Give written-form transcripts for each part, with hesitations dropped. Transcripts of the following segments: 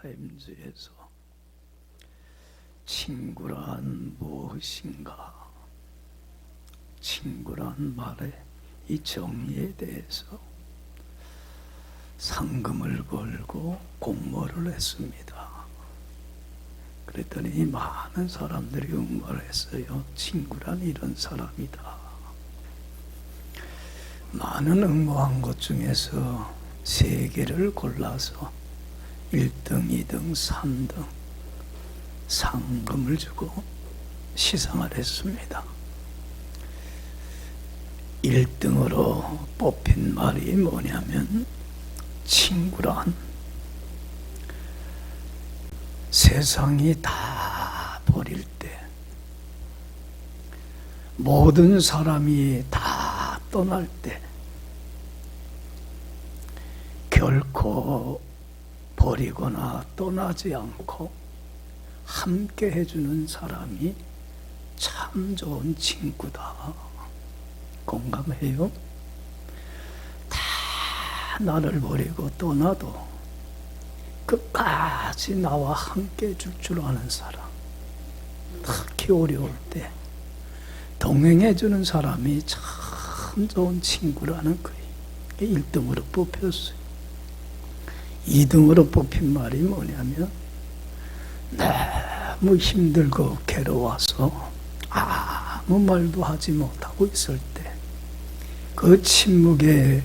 타임즈에서 친구란 무엇인가, 친구란 말의 이 정의에 대해서 상금을 걸고 공모를 했습니다. 그랬더니 많은 사람들이 응모를 했어요. 친구란 이런 사람이다. 많은 응모한 것 중에서 3개를 골라서 1등, 2등, 3등 상금을 주고 시상을 했습니다. 1등으로 뽑힌 말이 뭐냐면, 친구란 세상이 다 버릴 때, 모든 사람이 다 떠날 때 결코 버리거나 떠나지 않고 함께 해주는 사람이 참 좋은 친구다. 공감해요? 다 나를 버리고 떠나도 끝까지 나와 함께 해줄 줄 아는 사람, 특히 어려울 때 동행해주는 사람이 참 좋은 친구라는 거예요. 1등으로 뽑혔어요. 2등으로 뽑힌 말이 뭐냐면, 너무 힘들고 괴로워서 아무 말도 하지 못하고 있을 때 그 침묵의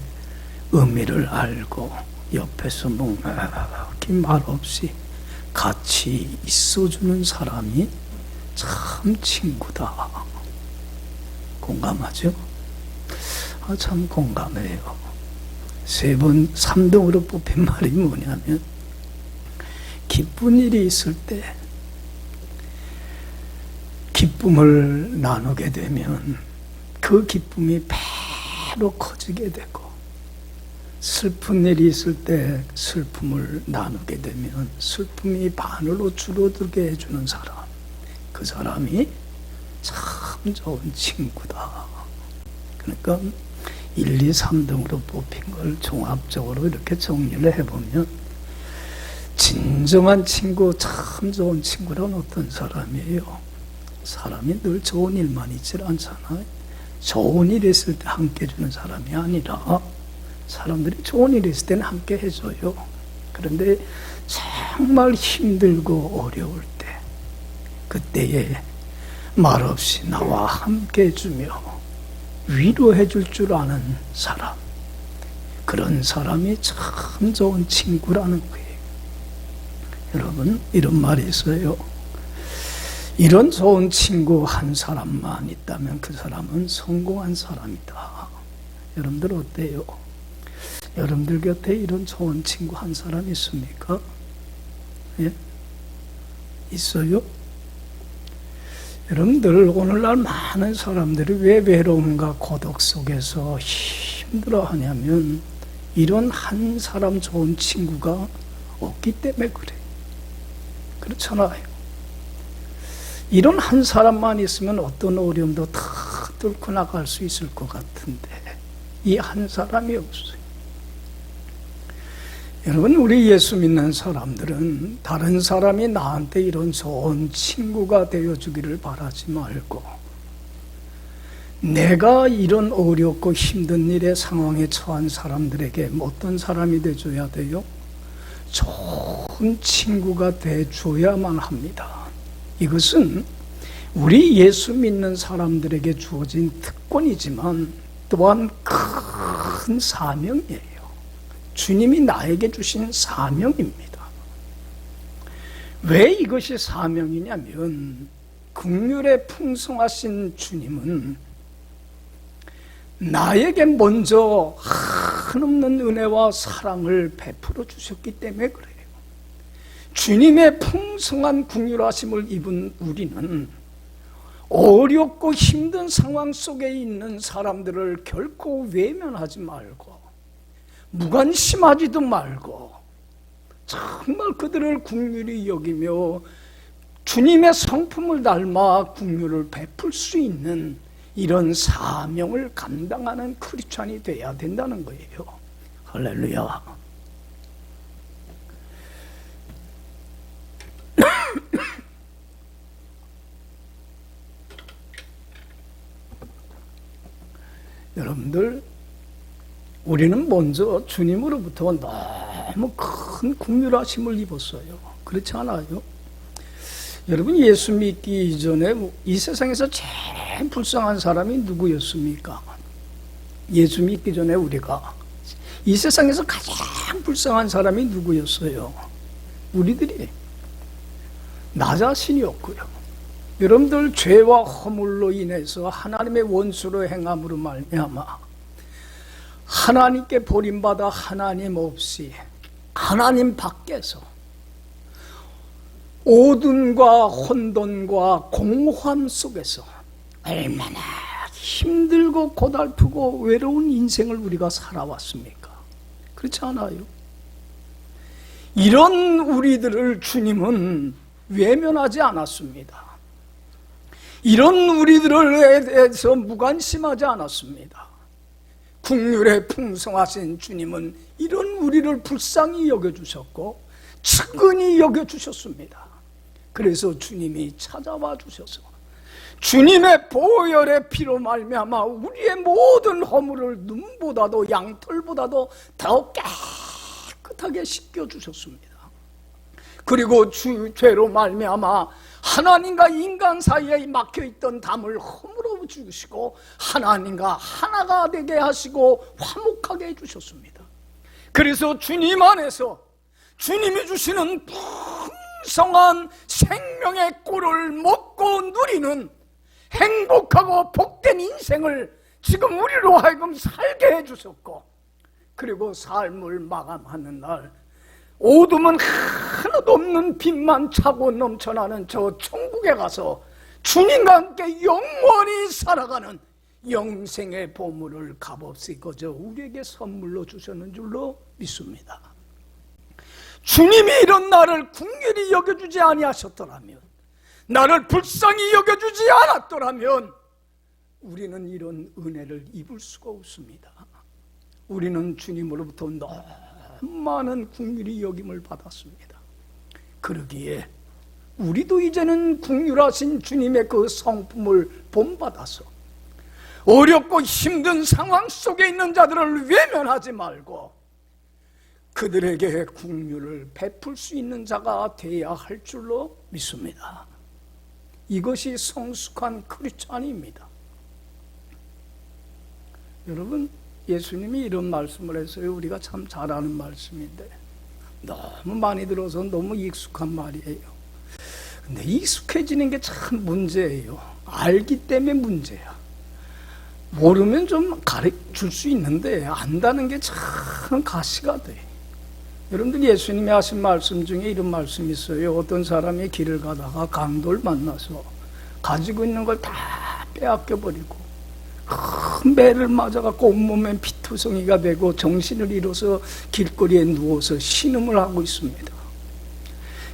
의미를 알고 옆에서 묵묵히 말없이 같이 있어주는 사람이 참 친구다. 공감하죠? 참 공감해요. 3등으로 뽑힌 말이 뭐냐면, 기쁜 일이 있을 때 기쁨을 나누게 되면 그 기쁨이 배로 커지게 되고, 슬픈 일이 있을 때 슬픔을 나누게 되면 슬픔이 반으로 줄어들게 해주는 사람, 그 사람이 참 좋은 친구다. 그러니까 1, 2, 3등으로 뽑힌 걸 종합적으로 이렇게 정리를 해보면, 진정한 친구, 참 좋은 친구란 어떤 사람이에요? 사람이 늘 좋은 일만 있질 않잖아요. 좋은 일 있을 때 함께 해주는 사람이 아니라, 사람들이 좋은 일 있을 때는 함께 해줘요. 그런데 정말 힘들고 어려울 때, 그때에 말없이 나와 함께 해주며 위로해 줄 줄 아는 사람, 그런 사람이 참 좋은 친구라는 거예요. 여러분, 이런 말이 있어요. 이런 좋은 친구 한 사람만 있다면 그 사람은 성공한 사람이다. 여러분들 어때요? 여러분들 곁에 이런 좋은 친구 한 사람 있습니까? 예? 있어요? 여러분들, 오늘날 많은 사람들이 왜 외로움과 고독 속에서 힘들어하냐면, 이런 한 사람 좋은 친구가 없기 때문에 그래요. 그렇잖아요. 이런 한 사람만 있으면 어떤 어려움도 다 뚫고 나갈 수 있을 것 같은데, 이 한 사람이 없어요. 여러분, 우리 예수 믿는 사람들은 다른 사람이 나한테 이런 좋은 친구가 되어주기를 바라지 말고, 내가 이런 어렵고 힘든 일의 상황에 처한 사람들에게 어떤 사람이 되어줘야 돼요? 좋은 친구가 되어줘야만 합니다. 이것은 우리 예수 믿는 사람들에게 주어진 특권이지만 또한 큰 사명이에요. 주님이 나에게 주신 사명입니다. 왜 이것이 사명이냐면, 긍휼에 풍성하신 주님은 나에게 먼저 한없는 은혜와 사랑을 베풀어 주셨기 때문에 그래요. 주님의 풍성한 긍휼하심을 입은 우리는 어렵고 힘든 상황 속에 있는 사람들을 결코 외면하지 말고 무관심하지도 말고 정말 그들을 긍휼히 여기며 주님의 성품을 닮아 긍휼을 베풀 수 있는 이런 사명을 감당하는 크리스찬이 돼야 된다는 거예요. 할렐루야. 여러분들, 우리는 먼저 주님으로부터 너무 큰 긍휼하심을 입었어요. 그렇지 않아요? 여러분, 예수 믿기 이전에 이 세상에서 제일 불쌍한 사람이 누구였습니까? 예수 믿기 전에 우리가 이 세상에서 가장 불쌍한 사람이 누구였어요? 우리들이, 나 자신이었고요. 여러분들, 죄와 허물로 인해서 하나님의 원수로 행함으로 말미암아 하나님께 버림받아 하나님 없이 하나님 밖에서 어둠과 혼돈과 공허함 속에서 얼마나 힘들고 고달프고 외로운 인생을 우리가 살아왔습니까? 그렇지 않아요? 이런 우리들을 주님은 외면하지 않았습니다. 이런 우리들에 대해서 무관심하지 않았습니다. 긍휼에 풍성하신 주님은 이런 우리를 불쌍히 여겨주셨고 측은히 여겨주셨습니다. 그래서 주님이 찾아와 주셔서 주님의 보혈의 피로 말미암아 우리의 모든 허물을 눈보다도 양털보다도 더 깨끗하게 씻겨주셨습니다. 그리고 죄로 말미암아 하나님과 인간 사이에 막혀있던 담을 허물어 주시고 하나님과 하나가 되게 하시고 화목하게 해주셨습니다. 그래서 주님 안에서 주님이 주시는 풍성한 생명의 꿀을 먹고 누리는 행복하고 복된 인생을 지금 우리로 하여금 살게 해주셨고, 그리고 삶을 마감하는 날 어둠은 하나도 없는 빛만 차고 넘쳐나는 저 천국에 가서 주님과 함께 영원히 살아가는 영생의 보물을 값없이 거저 우리에게 선물로 주셨는 줄로 믿습니다. 주님이 이런 나를 긍휼히 여겨주지 아니하셨더라면, 나를 불쌍히 여겨주지 않았더라면 우리는 이런 은혜를 입을 수가 없습니다. 우리는 주님으로부터 너무 많은 긍휼히 여김을 받았습니다. 그러기에 우리도 이제는 긍휼하신 주님의 그 성품을 본받아서 어렵고 힘든 상황 속에 있는 자들을 외면하지 말고 그들에게 긍휼을 베풀 수 있는 자가 되어야 할 줄로 믿습니다. 이것이 성숙한 크리스찬입니다. 여러분, 예수님이 이런 말씀을 했어요. 우리가 참 잘 아는 말씀인데 너무 많이 들어서 너무 익숙한 말이에요. 근데 익숙해지는 게 참 문제예요. 알기 때문에 문제야. 모르면 좀 가르칠 수 있는데 안다는 게 참 가시가 돼. 여러분들, 예수님이 하신 말씀 중에 이런 말씀이 있어요. 어떤 사람이 길을 가다가 강도를 만나서 가지고 있는 걸 다 빼앗겨버리고 큰 배를 맞아갖고 온몸에 피투성이가 되고 정신을 잃어서 길거리에 누워서 신음을 하고 있습니다.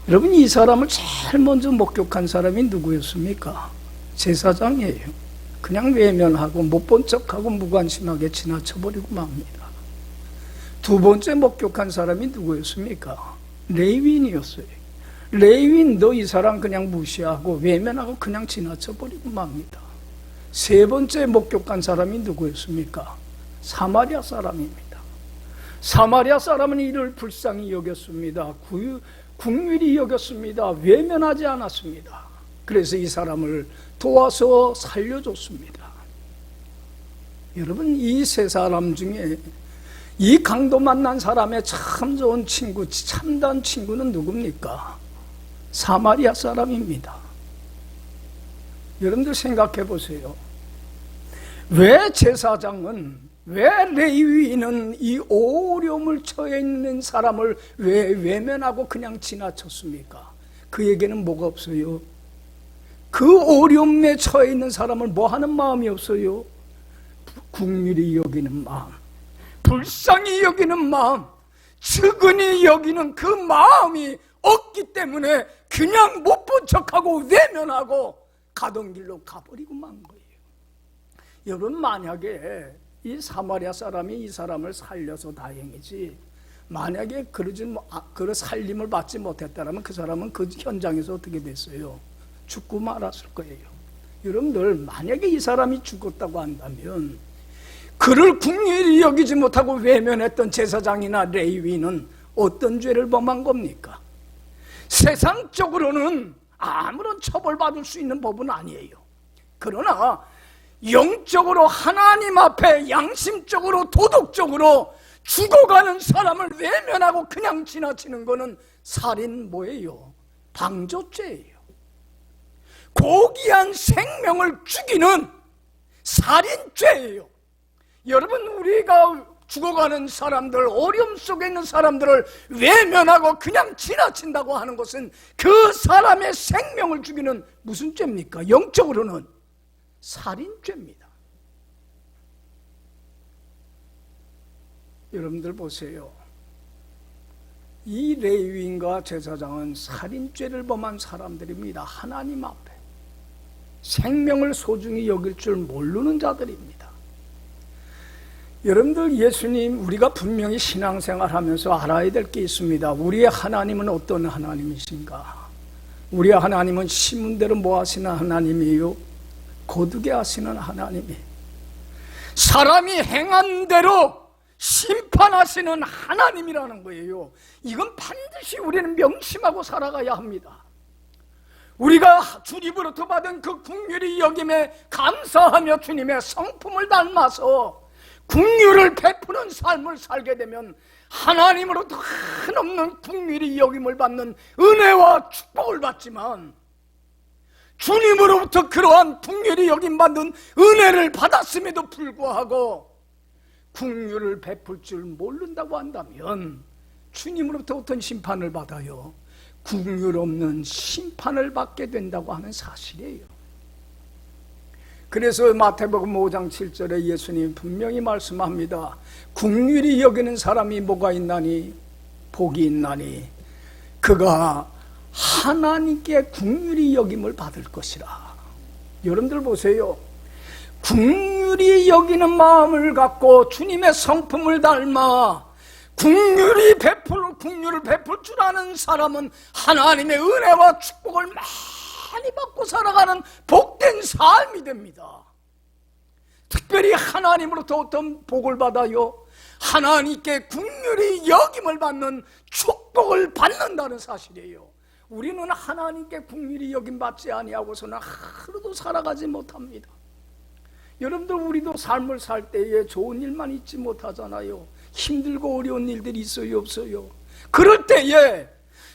여러분, 이 사람을 제일 먼저 목격한 사람이 누구였습니까? 제사장이에요. 그냥 외면하고 못 본 척하고 무관심하게 지나쳐버리고 맙니다. 두 번째 목격한 사람이 누구였습니까? 레위인이었어요. 레위인도 이 사람 그냥 무시하고 외면하고 그냥 지나쳐버리고 맙니다. 세 번째 목격한 사람이 누구였습니까? 사마리아 사람입니다. 사마리아 사람은 이를 불쌍히 여겼습니다. 긍휼히 여겼습니다. 외면하지 않았습니다. 그래서 이 사람을 도와서 살려줬습니다. 여러분, 이 세 사람 중에 이 강도 만난 사람의 참 좋은 친구, 참된 친구는 누굽니까? 사마리아 사람입니다. 여러분들 생각해 보세요. 왜 제사장은, 왜 레위인은 이 어려움을 처해 있는 사람을 왜 외면하고 그냥 지나쳤습니까? 그에게는 뭐가 없어요? 그 어려움에 처해 있는 사람을 뭐 하는 마음이 없어요? 긍휼히 여기는 마음, 불쌍히 여기는 마음, 측은히 여기는 그 마음이 없기 때문에 그냥 못 본 척하고 외면하고 가던 길로 가버리고 만 거예요. 여러분, 만약에 이 사마리아 사람이 이 사람을 살려서 다행이지, 만약에 그런 살림을 받지 못했다면 그 사람은 그 현장에서 어떻게 됐어요? 죽고 말았을 거예요. 여러분들, 만약에 이 사람이 죽었다고 한다면 그를 긍휼히 여기지 못하고 외면했던 제사장이나 레위인은 어떤 죄를 범한 겁니까? 세상적으로는 아무런 처벌받을 수 있는 법은 아니에요. 그러나 영적으로 하나님 앞에 양심적으로 도덕적으로 죽어가는 사람을 외면하고 그냥 지나치는 것은 살인 뭐예요? 방조죄예요. 고귀한 생명을 죽이는 살인죄예요. 여러분, 우리가 죽어가는 사람들, 어려움 속에 있는 사람들을 외면하고 그냥 지나친다고 하는 것은 그 사람의 생명을 죽이는 무슨 죄입니까? 영적으로는 살인죄입니다. 여러분들 보세요. 이 레위인과 제사장은 살인죄를 범한 사람들입니다. 하나님 앞에 생명을 소중히 여길 줄 모르는 자들입니다. 여러분들, 예수님, 우리가 분명히 신앙생활하면서 알아야 될 게 있습니다. 우리의 하나님은 어떤 하나님이신가? 우리의 하나님은 신문대로 뭐 하시는 하나님이에요? 거두게 하시는 하나님이, 사람이 행한 대로 심판하시는 하나님이라는 거예요. 이건 반드시 우리는 명심하고 살아가야 합니다. 우리가 주님으로부터 받은 그 긍휼히 여김에 감사하며 주님의 성품을 닮아서 긍휼을 베푸는 삶을 살게 되면 하나님으로부터 한없는 긍휼히 여김을 받는 은혜와 축복을 받지만, 주님으로부터 그러한 긍휼히 여김 받는 은혜를 받았음에도 불구하고 긍휼을 베풀 줄 모른다고 한다면 주님으로부터 어떤 심판을 받아요? 긍휼 없는 심판을 받게 된다고 하는 사실이에요. 그래서 마태복음 5장 7절에 예수님이 분명히 말씀합니다. 긍휼히 여기는 사람이 뭐가 있나니? 복이 있나니 그가 하나님께 긍휼히 여김을 받을 것이라. 여러분들 보세요. 긍휼히 여기는 마음을 갖고 주님의 성품을 닮아 긍휼을 베풀 줄 아는 사람은 하나님의 은혜와 축복을 많이 받고 살아가는 복된 삶이 됩니다. 특별히 하나님으로부터 어떤 복을 받아요? 하나님께 긍휼히 여김을 받는 축복을 받는다는 사실이에요. 우리는 하나님께 긍휼히 여김 받지 아니하고서는 하루도 살아가지 못합니다. 여러분들, 우리도 삶을 살 때에 좋은 일만 있지 못하잖아요. 힘들고 어려운 일들이 있어요, 없어요? 그럴 때에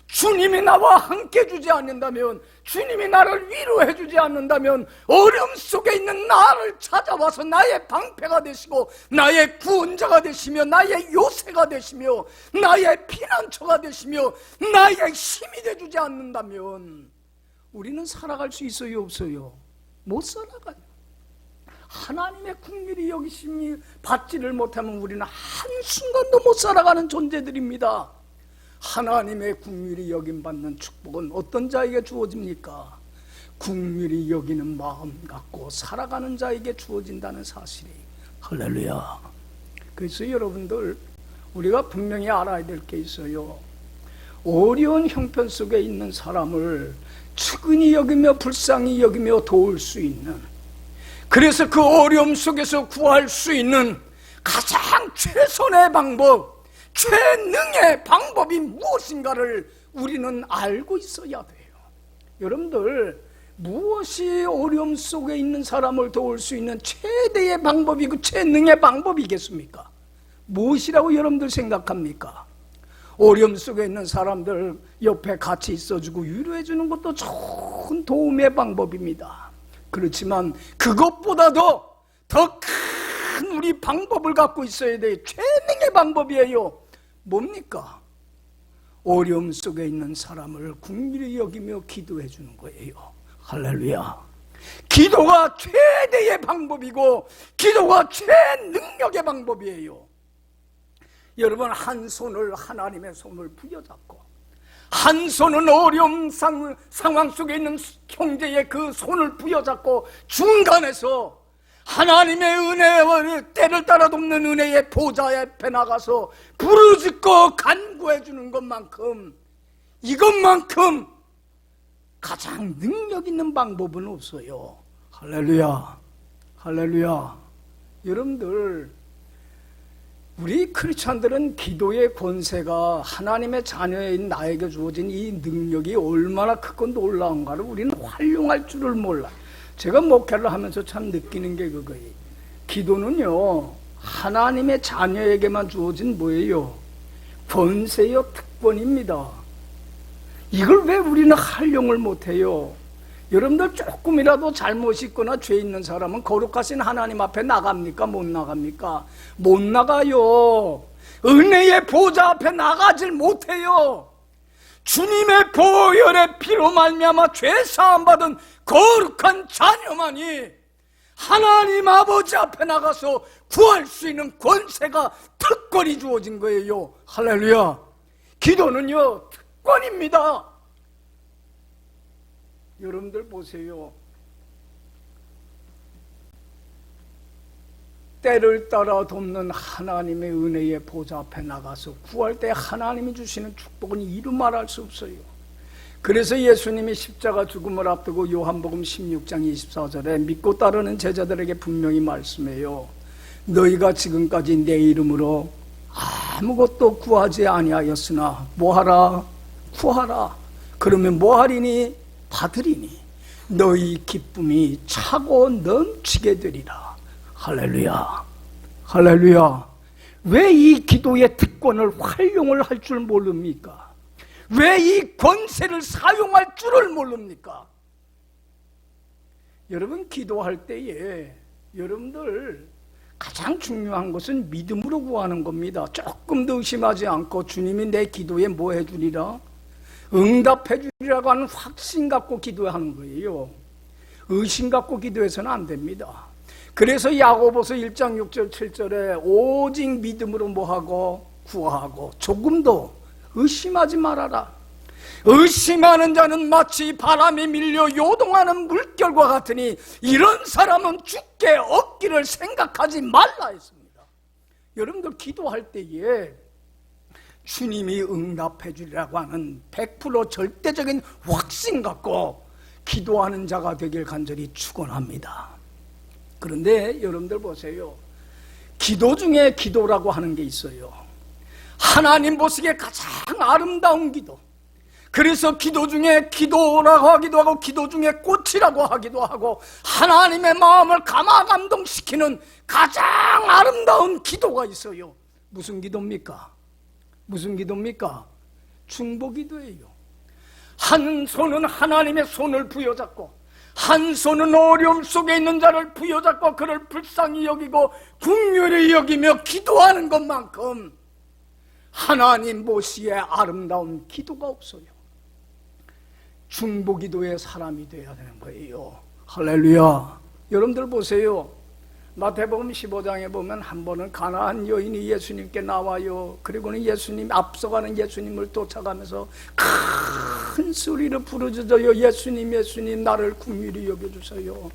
주님이 나와 함께 주지 않는다면, 주님이 나를 위로해 주지 않는다면 어려움 속에 있는 나를 찾아와서 나의 방패가 되시고 나의 구원자가 되시며 나의 요새가 되시며 나의 피난처가 되시며 나의 힘이 되주지 않는다면 우리는 살아갈 수 있어요, 없어요? 못 살아가요. 하나님의 긍휼히 여기심이 받지를 못하면 우리는 한순간도 못 살아가는 존재들입니다. 하나님의 긍휼히 여김 받는 축복은 어떤 자에게 주어집니까? 긍휼히 여기는 마음 갖고 살아가는 자에게 주어진다는 사실이. 할렐루야. 그래서 여러분들, 우리가 분명히 알아야 될 게 있어요. 어려운 형편 속에 있는 사람을 측은히 여기며 불쌍히 여기며 도울 수 있는, 그래서 그 어려움 속에서 구할 수 있는 가장 최선의 방법, 최능의 방법이 무엇인가를 우리는 알고 있어야 돼요. 여러분들, 무엇이 어려움 속에 있는 사람을 도울 수 있는 최대의 방법이고 최능의 방법이겠습니까? 무엇이라고 여러분들 생각합니까? 어려움 속에 있는 사람들 옆에 같이 있어주고 위로해주는 것도 좋은 도움의 방법입니다. 그렇지만 그것보다도 더 큰 우리 방법을 갖고 있어야 돼요. 최능의 방법이에요. 뭡니까? 어려움 속에 있는 사람을 긍휼히 여기며 기도해 주는 거예요. 할렐루야. 기도가 최대의 방법이고 기도가 최능력의 방법이에요. 여러분, 한 손을 하나님의 손을 부여잡고 한 손은 어려운 상황 속에 있는 형제의 그 손을 부여잡고 중간에서 하나님의 은혜와 때를 따라 돕는 은혜의 보좌 앞에 나가서 부르짖고 간구해 주는 것만큼, 이것만큼 가장 능력 있는 방법은 없어요. 할렐루야. 할렐루야. 여러분들, 우리 크리스찬들은 기도의 권세가 하나님의 자녀인 나에게 주어진 이 능력이 얼마나 크고 놀라운가를 우리는 활용할 줄을 몰라. 제가 목회를 하면서 참 느끼는 게 그거예요. 기도는요, 하나님의 자녀에게만 주어진 뭐예요? 권세요, 특권입니다. 이걸 왜 우리는 활용을 못해요? 여러분들 조금이라도 잘못이 있거나 죄 있는 사람은 거룩하신 하나님 앞에 나갑니까? 못 나갑니까? 못 나가요. 은혜의 보좌 앞에 나가질 못해요. 주님의 보혈의 피로 말미암아 죄 사함 받은 거룩한 자녀만이 하나님 아버지 앞에 나가서 구할 수 있는 권세가, 특권이 주어진 거예요. 할렐루야. 기도는요, 특권입니다. 여러분들 보세요. 때를 따라 돕는 하나님의 은혜의 보좌 앞에 나가서 구할 때 하나님이 주시는 축복은 이루 말할 수 없어요. 그래서 예수님이 십자가 죽음을 앞두고 요한복음 16장 24절에 믿고 따르는 제자들에게 분명히 말씀해요. 너희가 지금까지 내 이름으로 아무것도 구하지 아니하였으나 뭐하라? 구하라. 그러면 뭐하리니? 받으리니 너희 기쁨이 차고 넘치게 되리라. 할렐루야. 할렐루야. 왜 이 기도의 특권을 활용을 할 줄 모릅니까? 왜 이 권세를 사용할 줄을 모릅니까? 여러분, 기도할 때에 여러분들 가장 중요한 것은 믿음으로 구하는 겁니다. 조금도 의심하지 않고 주님이 내 기도에 뭐 해주리라? 응답해 주리라고 하는 확신 갖고 기도하는 거예요. 의심 갖고 기도해서는 안 됩니다. 그래서 야고보서 1장 6절 7절에 오직 믿음으로 뭐하고? 구하고 조금도 의심하지 말아라. 의심하는 자는 마치 바람에 밀려 요동하는 물결과 같으니 이런 사람은 죽게 얻기를 생각하지 말라 했습니다. 여러분들 기도할 때에 주님이 응답해 주리라고 하는 100% 절대적인 확신 갖고 기도하는 자가 되길 간절히 축원합니다. 그런데 여러분들 보세요. 기도 중에 기도라고 하는 게 있어요. 하나님 보시기에 가장 아름다운 기도. 그래서 기도 중에 기도라고 하기도 하고 기도 중에 꽃이라고 하기도 하고 하나님의 마음을 감화감동시키는 가장 아름다운 기도가 있어요. 무슨 기도입니까? 무슨 기도입니까? 중보기도예요. 한 손은 하나님의 손을 부여잡고 한 손은 어려움 속에 있는 자를 부여잡고 그를 불쌍히 여기고 긍휼히 여기며 기도하는 것만큼 하나님 보시기에 아름다운 기도가 없어요. 중보기도의 사람이 되어야 되는 거예요. 할렐루야. 여러분들 보세요. 마태복음 15장에 보면 한 번은 가나안 여인이 예수님께 나와요. 그리고는 예수님 앞서가는 예수님을 쫓아가면서 큰 소리로 부르짖어요. 예수님, 예수님, 나를 긍휼히 여겨주세요.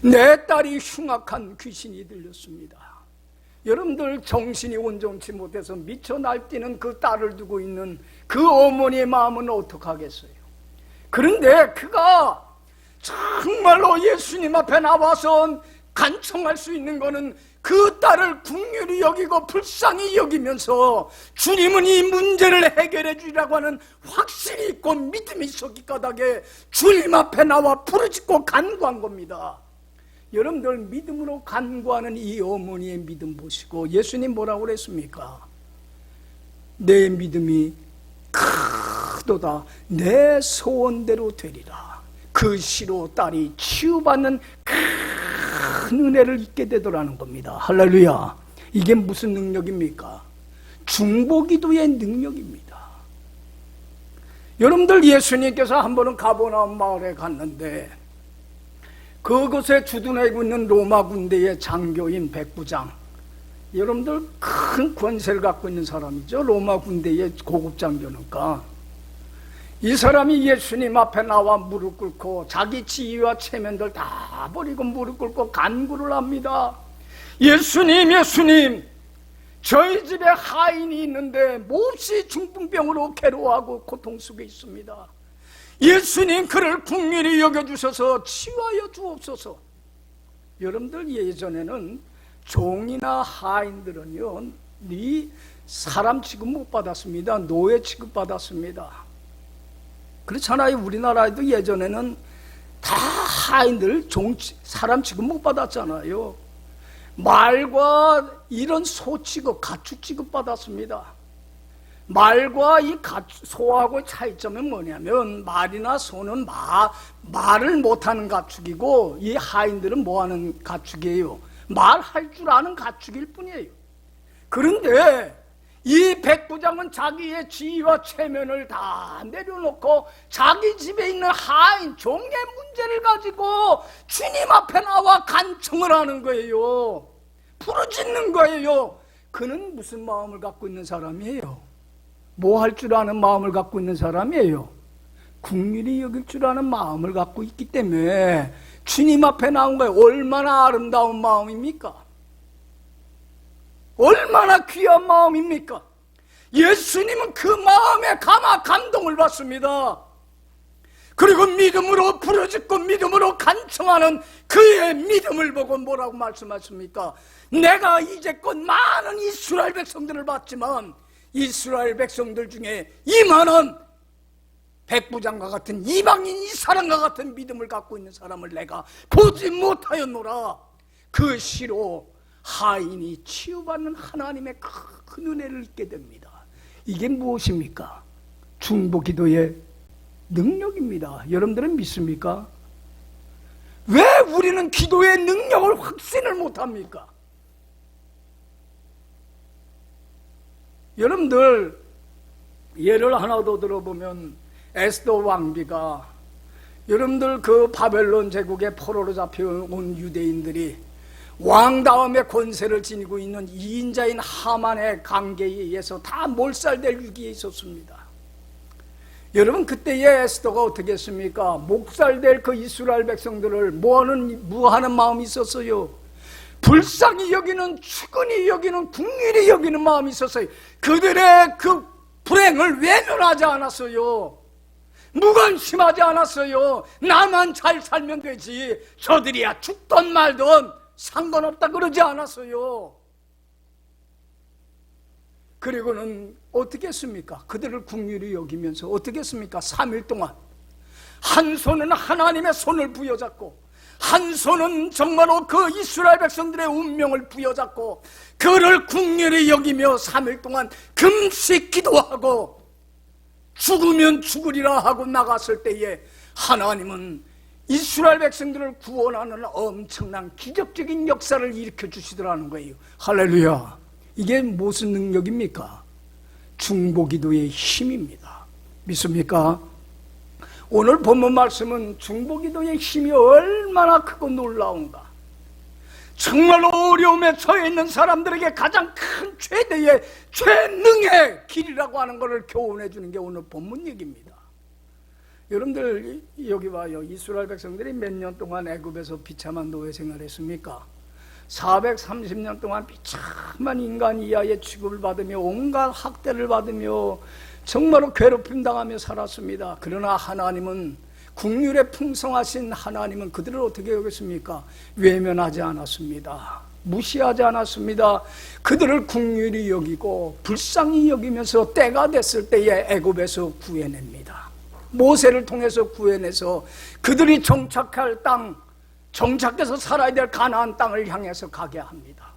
내 딸이 흉악한 귀신이 들렸습니다. 여러분들 정신이 온전치 못해서 미쳐 날뛰는 그 딸을 두고 있는 그 어머니의 마음은 어떡하겠어요? 그런데 그가 정말로 예수님 앞에 나와서 간청할 수 있는 것은 그 딸을 긍휼히 여기고 불쌍히 여기면서 주님은 이 문제를 해결해 주리라고 하는 확신이 있고 믿음이 있었기 까닭에 주님 앞에 나와 부르짖고 간구한 겁니다. 여러분들 믿음으로 간구하는 이 어머니의 믿음 보시고 예수님 뭐라고 그랬습니까? 내 믿음이 크도다. 내 소원대로 되리라. 그 시로 딸이 치유받는 큰 은혜를 잊게 되더라는 겁니다. 할렐루야. 이게 무슨 능력입니까? 중보기도의 능력입니다. 여러분들 예수님께서 한 번은 가버나움 마을에 갔는데 그곳에 주둔하고 있는 로마 군대의 장교인 백부장, 여러분들 큰 권세를 갖고 있는 사람이죠. 로마 군대의 고급 장교니까. 이 사람이 예수님 앞에 나와 무릎 꿇고 자기 지위와 체면들 다 버리고 무릎 꿇고 간구를 합니다. 예수님, 예수님, 저희 집에 하인이 있는데 몹시 중풍병으로 괴로워하고 고통 속에 있습니다. 예수님, 그를 긍휼히 여겨주셔서 치유하여 주옵소서. 여러분들 예전에는 종이나 하인들은요, 네 사람 취급 못 받았습니다. 노예 취급 받았습니다. 그렇잖아요. 우리나라에도 예전에는 다 하인들 사람 취급 못 받았잖아요. 말과 이런 소 취급, 가축 취급 받았습니다. 말과 이 소하고 차이점은 뭐냐면, 말이나 소는 말을 못하는 가축이고, 이 하인들은 뭐하는 가축이에요? 말할 줄 아는 가축일 뿐이에요. 그런데 이 백부장은 자기의 지위와 체면을 다 내려놓고 자기 집에 있는 하인, 종의 문제를 가지고 주님 앞에 나와 간청을 하는 거예요. 부르짖는 거예요. 그는 무슨 마음을 갖고 있는 사람이에요? 뭐 할 줄 아는 마음을 갖고 있는 사람이에요? 긍휼히 여길 줄 아는 마음을 갖고 있기 때문에 주님 앞에 나온 거예요. 얼마나 아름다운 마음입니까? 얼마나 귀한 마음입니까? 예수님은 그 마음에 감동을 받습니다. 그리고 믿음으로 부르짖고 믿음으로 간청하는 그의 믿음을 보고 뭐라고 말씀하십니까? 내가 이제껏 많은 이스라엘 백성들을 봤지만 이스라엘 백성들 중에 이만한 백부장과 같은 이방인 이 사람과 같은 믿음을 갖고 있는 사람을 내가 보지 못하였노라. 그 시로 하인이 치유받는 하나님의 큰 은혜를 잊게 됩니다. 이게 무엇입니까? 중보기도의 능력입니다. 여러분들은 믿습니까? 왜 우리는 기도의 능력을 확신을 못합니까? 여러분들 예를 하나 더 들어보면 에스더 왕비가, 여러분들 그 바벨론 제국의 포로로 잡혀온 유대인들이 왕 다음에 권세를 지니고 있는 2인자인 하만의 강계에 의해서 다 몰살될 위기에 있었습니다. 여러분, 그때의 에스더가 어떻게 했습니까? 목살될 그 이스라엘 백성들을 무하는 마음이 있었어요. 불쌍히 여기는, 측은히 여기는, 긍휼히 여기는 마음이 있었어요. 그들의 그 불행을 외면하지 않았어요. 무관심하지 않았어요. 나만 잘 살면 되지, 저들이야 죽던 말던 상관없다 그러지 않았어요. 그리고는 어떻게 했습니까? 그들을 긍휼히 여기면서 어떻게 했습니까? 3일 동안 한 손은 하나님의 손을 부여잡고 한 손은 정말로 그 이스라엘 백성들의 운명을 부여잡고 그를 긍휼히 여기며 3일 동안 금식 기도하고 죽으면 죽으리라 하고 나갔을 때에 하나님은 이스라엘 백성들을 구원하는 엄청난 기적적인 역사를 일으켜 주시더라는 거예요. 할렐루야. 이게 무슨 능력입니까? 중보기도의 힘입니다. 믿습니까? 오늘 본문 말씀은 중보기도의 힘이 얼마나 크고 놀라운가. 정말로 어려움에 처해 있는 사람들에게 가장 큰 최대의 최능의 길이라고 하는 것을 교훈해 주는 게 오늘 본문 얘기입니다. 여러분들 여기 봐요. 이스라엘 백성들이 몇 년 동안 애굽에서 비참한 노예 생활했습니까? 430년 동안 비참한 인간 이하의 취급을 받으며 온갖 학대를 받으며 정말로 괴롭힘 당하며 살았습니다. 그러나 하나님은, 긍휼에 풍성하신 하나님은 그들을 어떻게 여겼습니까? 외면하지 않았습니다. 무시하지 않았습니다. 그들을 긍휼히 여기고 불쌍히 여기면서 때가 됐을 때에 애굽에서 구해냅니다. 모세를 통해서 구해내서 그들이 정착할 땅, 정착해서 살아야 될 가나안 땅을 향해서 가게 합니다.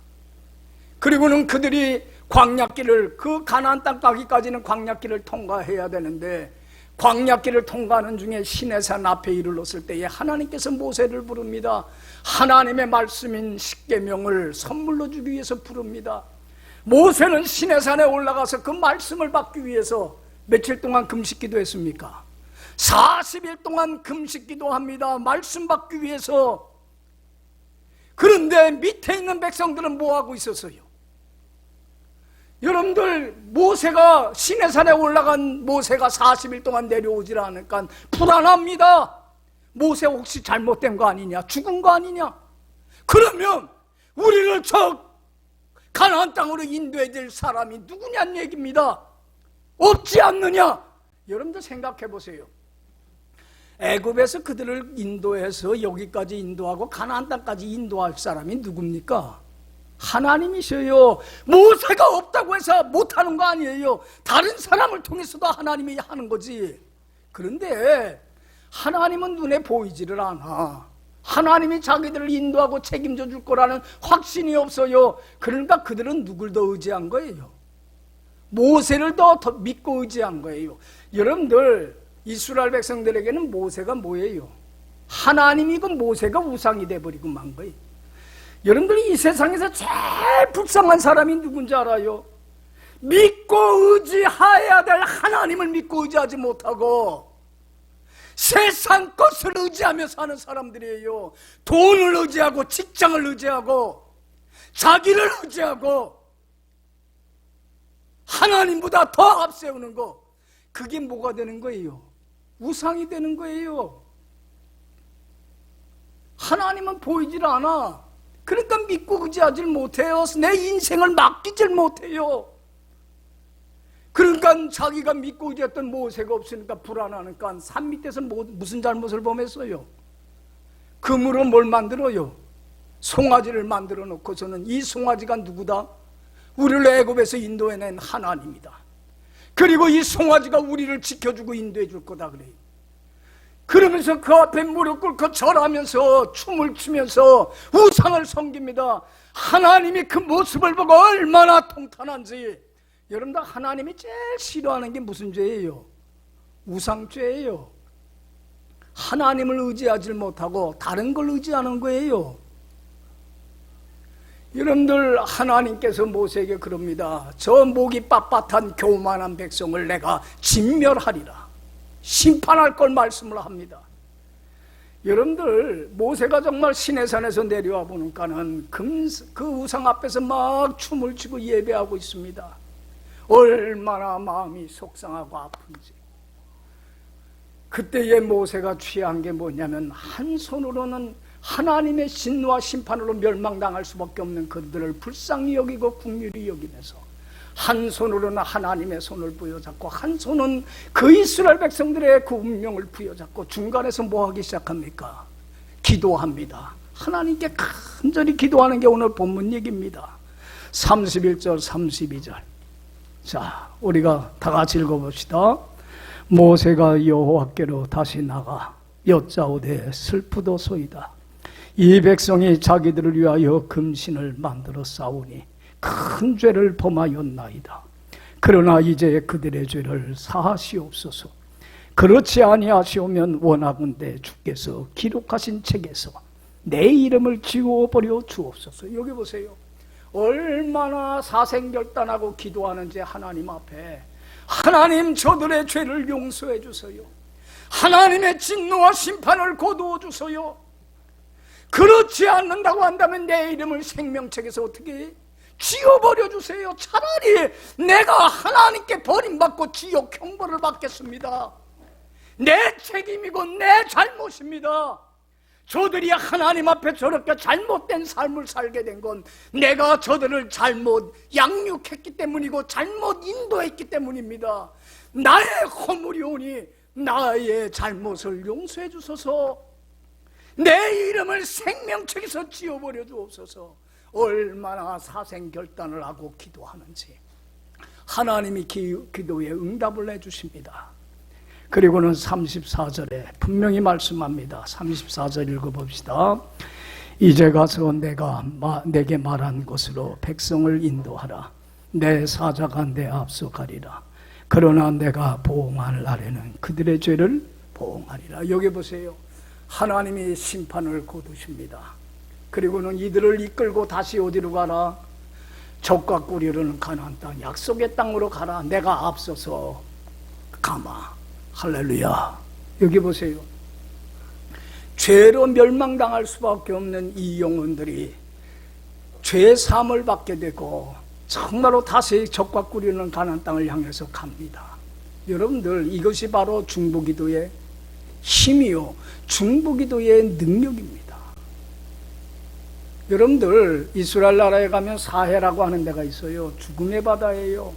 그리고는 그들이 광야길을, 그 가나안 땅 가기까지는 광야길을 통과해야 되는데 광야길을 통과하는 중에 시내산 앞에 이르렀을 때에 하나님께서 모세를 부릅니다. 하나님의 말씀인 십계명을 선물로 주기 위해서 부릅니다. 모세는 시내산에 올라가서 그 말씀을 받기 위해서 며칠 동안 금식기도 했습니까? 40일 동안 금식기도 합니다. 말씀 받기 위해서. 그런데 밑에 있는 백성들은 뭐하고 있었어요? 여러분들, 모세가 시내산에 올라간 모세가 40일 동안 내려오질 않으니까 불안합니다. 모세 혹시 잘못된 거 아니냐? 죽은 거 아니냐? 그러면 우리를 저 가나안 땅으로 인도해야 될 사람이 누구냐는 얘기입니다. 없지 않느냐? 여러분들 생각해 보세요. 애굽에서 그들을 인도해서 여기까지 인도하고 가나안 땅까지 인도할 사람이 누굽니까? 하나님이셔요. 모세가 없다고 해서 못하는 거 아니에요. 다른 사람을 통해서도 하나님이 하는 거지. 그런데 하나님은 눈에 보이지를 않아. 하나님이 자기들을 인도하고 책임져 줄 거라는 확신이 없어요. 그러니까 그들은 누굴 더 의지한 거예요? 모세를 더 믿고 의지한 거예요. 여러분들, 이스라엘 백성들에게는 모세가 뭐예요? 하나님이고 모세가 우상이 돼버리고 만 거예요. 여러분들, 이 세상에서 제일 불쌍한 사람이 누군지 알아요? 믿고 의지해야 될 하나님을 믿고 의지하지 못하고 세상 것을 의지하며 사는 사람들이에요. 돈을 의지하고 직장을 의지하고 자기를 의지하고 하나님보다 더 앞세우는 거, 그게 뭐가 되는 거예요? 우상이 되는 거예요. 하나님은 보이질 않아. 그러니까 믿고 의지하질 못해요. 내 인생을 맡기질 못해요. 그러니까 자기가 믿고 의지했던 모세가 없으니까 불안하니까 산 밑에서 무슨 잘못을 범했어요? 금으로 뭘 만들어요? 송아지를 만들어 놓고서는 이 송아지가 누구다? 우리를 애굽에서 인도해낸 하나님이다. 그리고 이 송아지가 우리를 지켜주고 인도해 줄 거다 그래요. 그러면서 그 앞에 무릎 꿇고 절하면서 춤을 추면서 우상을 섬깁니다. 하나님이 그 모습을 보고 얼마나 통탄한지. 여러분들, 하나님이 제일 싫어하는 게 무슨 죄예요? 우상죄예요. 하나님을 의지하지 못하고 다른 걸 의지하는 거예요. 여러분들, 하나님께서 모세에게 그럽니다. 저 목이 빳빳한 교만한 백성을 내가 진멸하리라. 심판할 걸 말씀을 합니다. 여러분들, 모세가 정말 시내산에서 내려와 보니까는 그 우상 앞에서 막 춤을 추고 예배하고 있습니다. 얼마나 마음이 속상하고 아픈지. 그때의 모세가 취한 게 뭐냐면, 한 손으로는 하나님의 진노와 심판으로 멸망당할 수밖에 없는 그들을 불쌍히 여기고 긍휼히 여기면서 한 손으로는 하나님의 손을 부여잡고 한 손은 그 이스라엘 백성들의 그 운명을 부여잡고 중간에서 뭐 하기 시작합니까? 기도합니다. 하나님께 간절히 기도하는 게 오늘 본문 얘기입니다. 31절 32절. 자, 우리가 다 같이 읽어봅시다. 모세가 여호와께로 다시 나가 여짜오되 슬프도소이다. 이 백성이 자기들을 위하여 금신을 만들어 싸우니 큰 죄를 범하였나이다. 그러나 이제 그들의 죄를 사하시옵소서. 그렇지 아니하시오면 원하건대 주께서 기록하신 책에서 내 이름을 지워버려 주옵소서. 여기 보세요. 얼마나 사생결단하고 기도하는지 하나님 앞에. 하나님, 저들의 죄를 용서해 주세요. 하나님의 진노와 심판을 거두어 주세요. 그렇지 않는다고 한다면 내 이름을 생명책에서 어떻게 지워버려 주세요. 차라리 내가 하나님께 버림받고 지옥 형벌을 받겠습니다. 내 책임이고 내 잘못입니다. 저들이 하나님 앞에 저렇게 잘못된 삶을 살게 된 건 내가 저들을 잘못 양육했기 때문이고 잘못 인도했기 때문입니다. 나의 허물이 오니 나의 잘못을 용서해 주소서. 내 이름을 생명책에서 지워버려 주옵소서. 얼마나 사생결단을 하고 기도하는지 하나님이 기도에 응답을 해주십니다. 그리고는 34절에 분명히 말씀합니다. 34절 읽어봅시다. 이제 가서 내게 말한 것으로 백성을 인도하라. 내 사자가 내 앞서 가리라. 그러나 내가 보응할 날에는 그들의 죄를 보응하리라. 여기 보세요. 하나님이 심판을 거두십니다. 그리고는 이들을 이끌고 다시 어디로 가라? 적과 꾸리르는 가나안 땅, 약속의 땅으로 가라. 내가 앞서서 가마. 할렐루야. 여기 보세요. 죄로 멸망당할 수밖에 없는 이 영혼들이 죄 사함을 받게 되고 정말로 다시 적과 꾸리는 가나안 땅을 향해서 갑니다. 여러분들, 이것이 바로 중보기도의 힘이요, 중보기도의 능력입니다. 여러분들, 이스라엘 나라에 가면 사해라고 하는 데가 있어요. 죽음의 바다예요.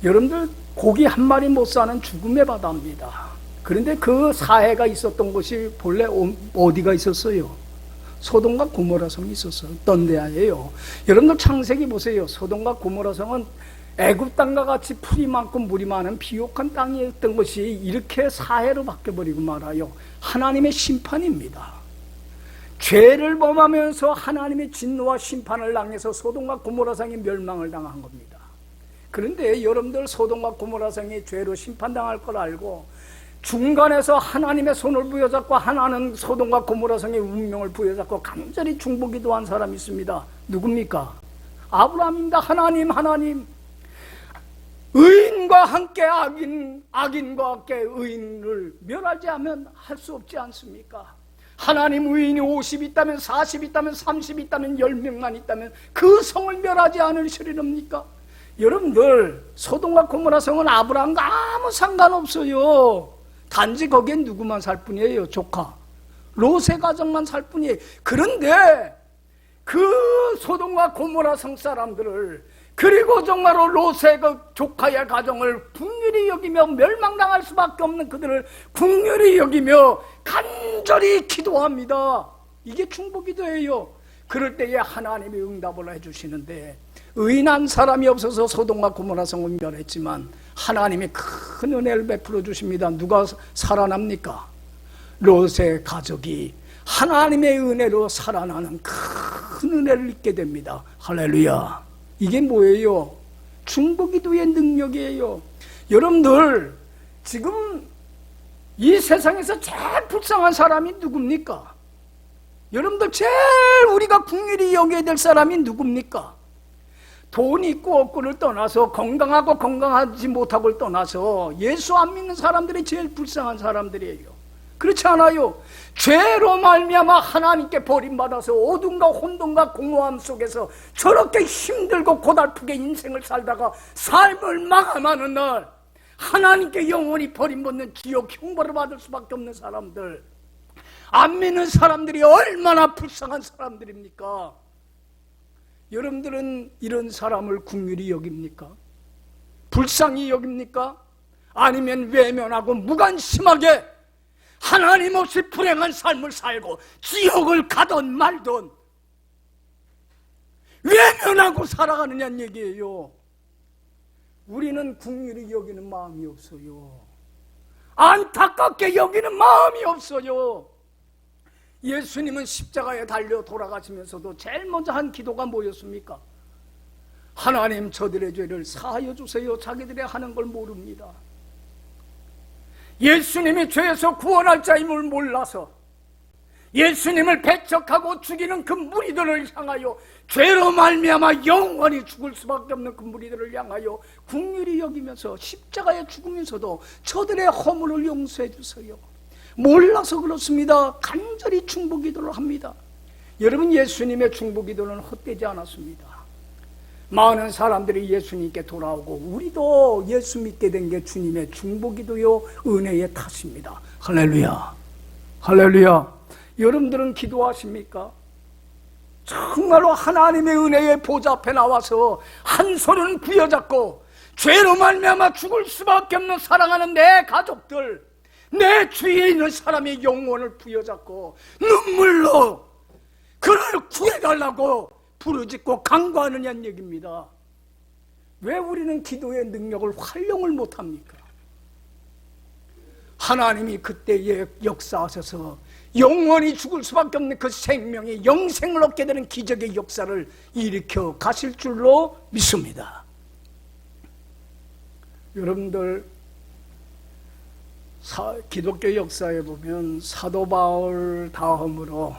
여러분들, 고기 한 마리 못 사는 죽음의 바다입니다. 그런데 그 사해가 있었던 곳이 본래 어디가 있었어요? 소돔과 고모라 성이 있었던 데예요. 여러분들 창세기 보세요. 소돔과 고모라 성은 애굽 땅과 같이 풀이 많고 물이 많은 비옥한 땅이었던 것이 이렇게 사해로 바뀌어버리고 말아요. 하나님의 심판입니다. 죄를 범하면서 하나님의 진노와 심판을 당해서 소돔과 고모라 성이 멸망을 당한 겁니다. 그런데 여러분들 소돔과 고모라 성이 죄로 심판당할 걸 알고 중간에서 하나님의 손을 부여잡고 하나는 소돔과 고모라 성의 운명을 부여잡고 간절히 중보기도한 사람이 있습니다. 누굽니까? 아브라함입니다. 하나님 의인과 함께 악인과 함께 의인을 멸하지 않으면 할 수 없지 않습니까? 하나님 의인이 50 있다면 40 있다면 30 있다면 10명만 있다면 그 성을 멸하지 않으시리랍니까? 여러분들 소돔과 고모라 성은 아브라함과 아무 상관없어요. 단지 거기엔 누구만 살 뿐이에요. 조카 롯의 가정만 살 뿐이에요. 그런데 그 소돔과 고모라 성 사람들을 그리고 정말로 롯의 그 조카의 가정을 긍휼히 여기며 멸망당할 수밖에 없는 그들을 긍휼히 여기며 간절히 기도합니다. 이게 중보기도예요. 그럴 때에 하나님이 응답을 해주시는데 의인한 사람이 없어서 소돔과 고모라 성은 멸했지만 하나님이 큰 은혜를 베풀어 주십니다. 누가 살아납니까? 롯의 가족이 하나님의 은혜로 살아나는 큰 은혜를 입게 됩니다. 할렐루야. 이게 뭐예요? 중보기도의 능력이에요. 여러분들 지금 이 세상에서 제일 불쌍한 사람이 누굽니까? 여러분들 제일 우리가 긍휼히 여겨야 될 사람이 누굽니까? 돈 있고 없고를 떠나서 건강하고 건강하지 못하고를 떠나서 예수 안 믿는 사람들이 제일 불쌍한 사람들이에요. 그렇지 않아요? 죄로 말미암아 하나님께 버림받아서 어둠과 혼돈과 공허함 속에서 저렇게 힘들고 고달프게 인생을 살다가 삶을 마감하는 날 하나님께 영원히 버림받는 지옥 형벌을 받을 수밖에 없는 사람들, 안 믿는 사람들이 얼마나 불쌍한 사람들입니까? 여러분들은 이런 사람을 긍휼히 여깁니까? 불쌍히 여깁니까? 아니면 외면하고 무관심하게 하나님 없이 불행한 삶을 살고 지옥을 가든 말든 외면하고 살아가느냐는 얘기예요. 우리는 긍휼히 여기는 마음이 없어요. 안타깝게 여기는 마음이 없어요. 예수님은 십자가에 달려 돌아가시면서도 제일 먼저 한 기도가 뭐였습니까? 하나님 저들의 죄를 사하여 주세요. 자기들이 하는 걸 모릅니다. 예수님이 죄에서 구원할 자임을 몰라서 예수님을 배척하고 죽이는 그 무리들을 향하여 죄로 말미암아 영원히 죽을 수밖에 없는 그 무리들을 향하여 긍휼히 여기면서 십자가에 죽으면서도 저들의 허물을 용서해 주세요. 몰라서 그렇습니다. 간절히 중보기도를 합니다. 여러분, 예수님의 중보기도는 헛되지 않았습니다. 많은 사람들이 예수님께 돌아오고 우리도 예수 믿게 된 게 주님의 중보기도요 은혜의 탓입니다. 할렐루야, 할렐루야. 여러분들은 기도하십니까? 정말로 하나님의 은혜의 보좌 앞에 나와서 한 손은 부여잡고 죄로 말미암아 죽을 수밖에 없는 사랑하는 내 가족들, 내 주위에 있는 사람의 영혼을 부여잡고 눈물로 그를 구해달라고 부르짖고 간구하느냐는 얘기입니다. 왜 우리는 기도의 능력을 활용을 못합니까? 하나님이 그때에 역사하셔서 영원히 죽을 수밖에 없는 그 생명이 영생을 얻게 되는 기적의 역사를 일으켜 가실 줄로 믿습니다. 여러분들 기독교 역사에 보면 사도 바울 다음으로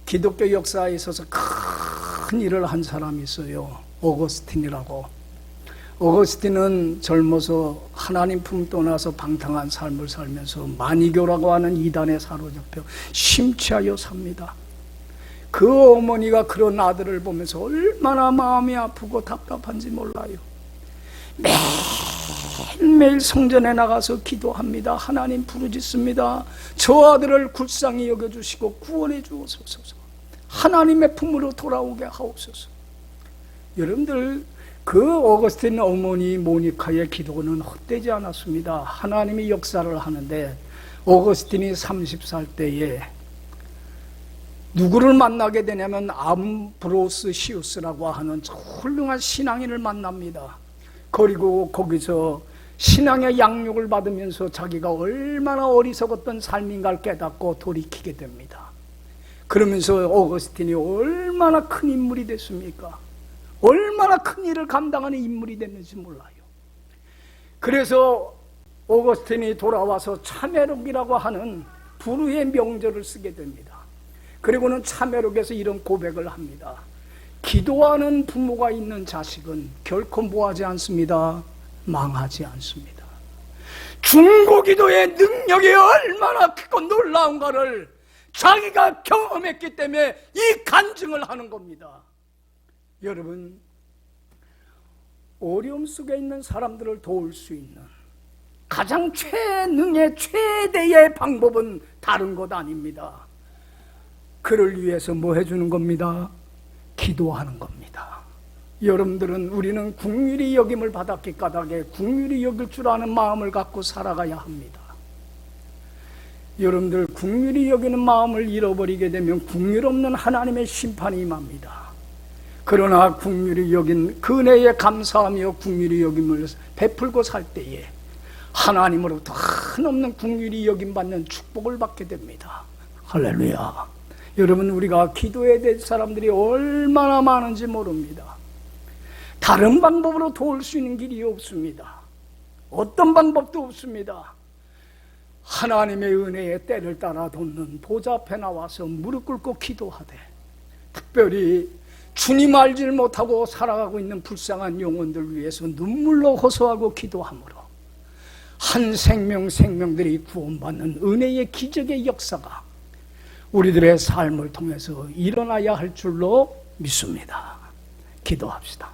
기독교 역사에 있어서 큰 일을 한 사람이 있어요. 오거스틴이라고. 오거스틴은 젊어서 하나님 품 떠나서 방탕한 삶을 살면서 마니교라고 하는 이단에 사로잡혀 심취하여 삽니다. 그 어머니가 그런 아들을 보면서 얼마나 마음이 아프고 답답한지 몰라요. 매일매일 성전에 나가서 기도합니다. 하나님 부르짖습니다. 저 아들을 굴상히 여겨주시고 구원해 주옵소서. 하나님의 품으로 돌아오게 하옵소서. 여러분들, 그 오거스틴 어머니 모니카의 기도는 헛되지 않았습니다. 하나님이 역사를 하는데 오거스틴이 30살 때에 누구를 만나게 되냐면 암브로스시우스라고 하는 훌륭한 신앙인을 만납니다. 그리고 거기서 신앙의 양육을 받으면서 자기가 얼마나 어리석었던 삶인가를 깨닫고 돌이키게 됩니다. 그러면서 어거스틴이 얼마나 큰 인물이 됐습니까? 얼마나 큰 일을 감당하는 인물이 됐는지 몰라요. 그래서 어거스틴이 돌아와서 참회록이라고 하는 불후의 명절을 쓰게 됩니다. 그리고는 참회록에서 이런 고백을 합니다. 기도하는 부모가 있는 자식은 결코 뭐하지 않습니다. 망하지 않습니다. 중보기도의 능력이 얼마나 크고 놀라운가를 자기가 경험했기 때문에 이 간증을 하는 겁니다. 여러분, 어려움 속에 있는 사람들을 도울 수 있는 가장 최능의 최대의 방법은 다른 것 아닙니다. 그를 위해서 뭐 해주는 겁니다? 기도하는 겁니다. 여러분들은 우리는 긍휼히 여김을 받았기 까닭에 긍휼히 여길 줄 아는 마음을 갖고 살아가야 합니다. 여러분들 긍휼히 여기는 마음을 잃어버리게 되면 긍휼 없는 하나님의 심판이 임합니다. 그러나 긍휼히 여긴 은혜에 감사하며 긍휼히 여김을 베풀고 살 때에 하나님으로부터 한없는 긍휼히 여김 받는 축복을 받게 됩니다. 할렐루야. 여러분, 우리가 기도해야 될 사람들이 얼마나 많은지 모릅니다. 다른 방법으로 도울 수 있는 길이 없습니다. 어떤 방법도 없습니다. 하나님의 은혜의 때를 따라 돕는 보좌 앞에 나와서 무릎 꿇고 기도하되, 특별히 주님 알지를 못하고 살아가고 있는 불쌍한 영혼들 위해서 눈물로 호소하고 기도함으로 한 생명들이 구원받는 은혜의 기적의 역사가 우리들의 삶을 통해서 일어나야 할 줄로 믿습니다. 기도합시다.